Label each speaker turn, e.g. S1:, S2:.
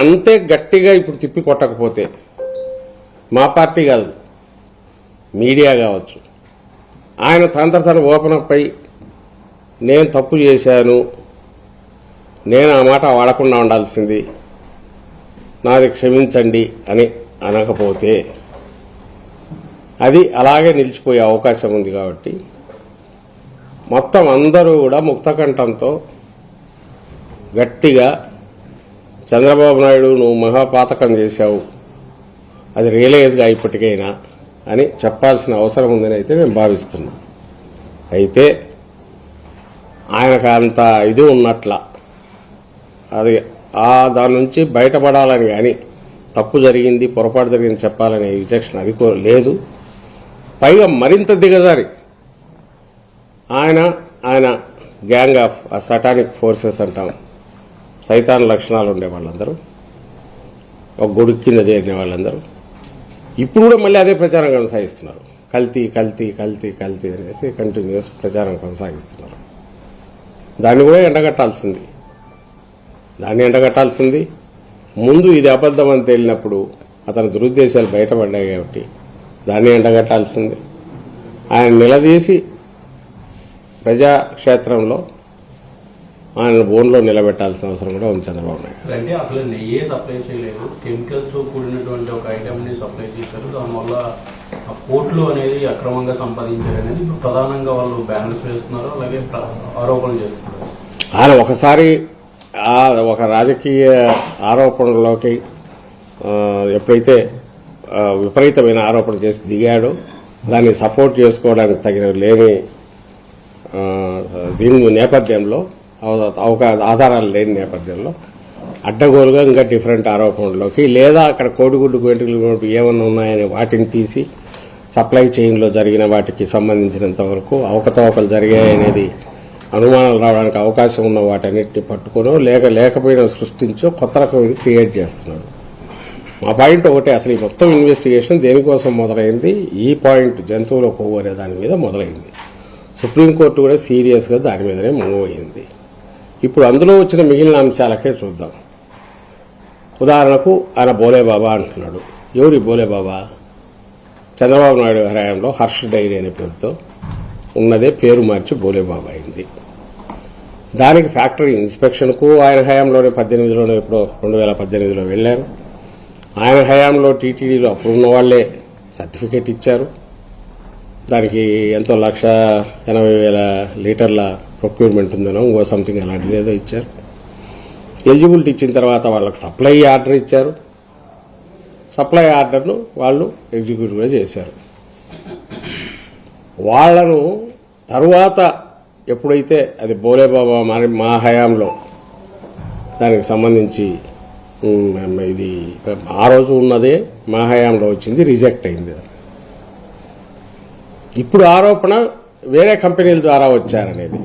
S1: అంతే గట్టిగా ఇప్పుడు తిప్పి కొట్టకపోతే మా పార్టీ కాదు, మీడియా కావచ్చు, ఆయన తన ఓపెన్ అప్ అయి నేను తప్పు చేశాను, నేను ఆ మాట వాడకుండా ఉండాల్సింది, నాది క్షమించండి అని అనకపోతే అది అలాగే నిలిచిపోయే అవకాశం ఉంది. కాబట్టి మొత్తం అందరూ కూడా ముక్తకంఠంతో గట్టిగా చంద్రబాబు నాయుడు నువ్వు మహాపాతకం చేశావు, అది రియలైజ్గా ఇప్పటికైనా అని చెప్పాల్సిన అవసరం ఉందని అయితే మేము భావిస్తున్నాం. అయితే ఆయనకు అంత ఇది ఉన్నట్ల అది దాని నుంచి బయటపడాలని కానీ తప్పు జరిగింది పొరపాటు జరిగింది చెప్పాలనే విచక్షణ అది లేదు. పైగా మరింత దిగజారి ఆయన గ్యాంగ్ ఆఫ్ సటానిక్ ఫోర్సెస్ అంటాం, సైతాన్ లక్షణాలు ఉండే వాళ్ళందరూ, ఒక గొడుగు కింద చేరిన వాళ్ళందరూ ఇప్పుడు కూడా మళ్ళీ అదే ప్రచారం కొనసాగిస్తున్నారు. కల్తీ కల్తీ కల్తీ కల్తీ అనేసి కంటిన్యూస్ ప్రచారం కొనసాగిస్తున్నారు. దాన్ని కూడా ఎండగట్టాల్సింది. ముందు ఇది అబద్దం అని తేలినప్పుడు అతని దురుద్దేశాలు బయటపడ్డాయి కాబట్టి దాన్ని ఎండగట్టాల్సింది. ఆయన నిలదీసి ప్రజాక్షేత్రంలో ఆయన బోన్లో నిలబెట్టాల్సిన అవసరం కూడా ఉంది చంద్రబాబు నాయుడు.
S2: అంటే అసలు నెయ్యే సప్లై చేయలేదు, కెమికల్స్ తో కూడినటువంటి ఒక ఐటమ్ ని సప్లై చేశారు. దానివల్ల ఆ పోర్టులు అనేది అక్రమంగా సంపాదించారు అనేది ఇప్పుడు ప్రధానంగా వాళ్ళు బ్యానర్స్ వేస్తున్నారు, అలాగే ఆరోపణలు చేస్తున్నారు.
S1: ఆయన ఒకసారి ఒక రాజకీయ ఆరోపణలోకి ఎప్పుడైతే విపరీతమైన ఆరోపణ చేసి దిగాడో దాన్ని సపోర్ట్ చేసుకోవడానికి తగిన లేని దీని నేపథ్యంలో ఆధారాలు లేని నేపథ్యంలో అడ్డగోలుగా ఇంకా డిఫరెంట్ ఆరోపణల్లోకి లేదా అక్కడ కోడిగుడ్డు వెంట్రుకలు ఏమన్నా ఉన్నాయని వాటిని తీసి సప్లై చైన్లో జరిగిన వాటికి సంబంధించినంత వరకు అవకతవకలు జరిగాయనేది అనుమానాలు రావడానికి అవకాశం ఉన్న వాటన్నిటిని పట్టుకునో లేకపోయినా సృష్టించో కొత్త రకం ఇది క్రియేట్ చేస్తున్నారు. మా పాయింట్ ఒకటే, అసలు ఈ మొత్తం ఇన్వెస్టిగేషన్ దేనికోసం మొదలైంది? ఈ పాయింట్ జంతువుల కొవ్వు అనే దాని మీద మొదలైంది. సుప్రీంకోర్టు కూడా సీరియస్గా దాని మీదనే మూవ్ అయింది. ఇప్పుడు అందులో వచ్చిన మిగిలిన అంశాలకే చూద్దాం. ఉదాహరణకు ఆయన బోలేబాబా అంటున్నాడు. ఎవరి బోలేబాబా? చంద్రబాబు నాయుడు హయాంలో హర్ష డైరీ అనే పేరుతో ఉన్నదే పేరు మార్చి బోలేబాబా అయింది. దానికి ఫ్యాక్టరీ ఇన్స్పెక్షన్కు ఆయన హయాంలోనే 18లోనే ఎప్పుడో 2018లో వెళ్లారు. ఆయన హయాంలో టీటీడీలో అప్పుడున్న వాళ్లే సర్టిఫికేట్ ఇచ్చారు. దానికి ఎంతో 1,80,000 లీటర్ల ప్రొక్యూర్మెంట్ ఉందనో ఇంకో సంథింగ్ అలాంటిది ఏదో ఇచ్చారు. ఎలిజిబిలిటీ ఇచ్చిన తర్వాత వాళ్ళకి సప్లై ఆర్డర్ ఇచ్చారు. సప్లై ఆర్డర్ను వాళ్ళు ఎగ్జిక్యూటివ్గా చేశారు. వాళ్లను తరువాత ఎప్పుడైతే అది బోలేబాబా మా హయాంలో దానికి సంబంధించి ఇది ఆ రోజు ఉన్నదే మా హయాంలో వచ్చింది, రిజెక్ట్ అయింది. ఇప్పుడు ఆరోపణ వేరే కంపెనీల ద్వారా వచ్చారనేది.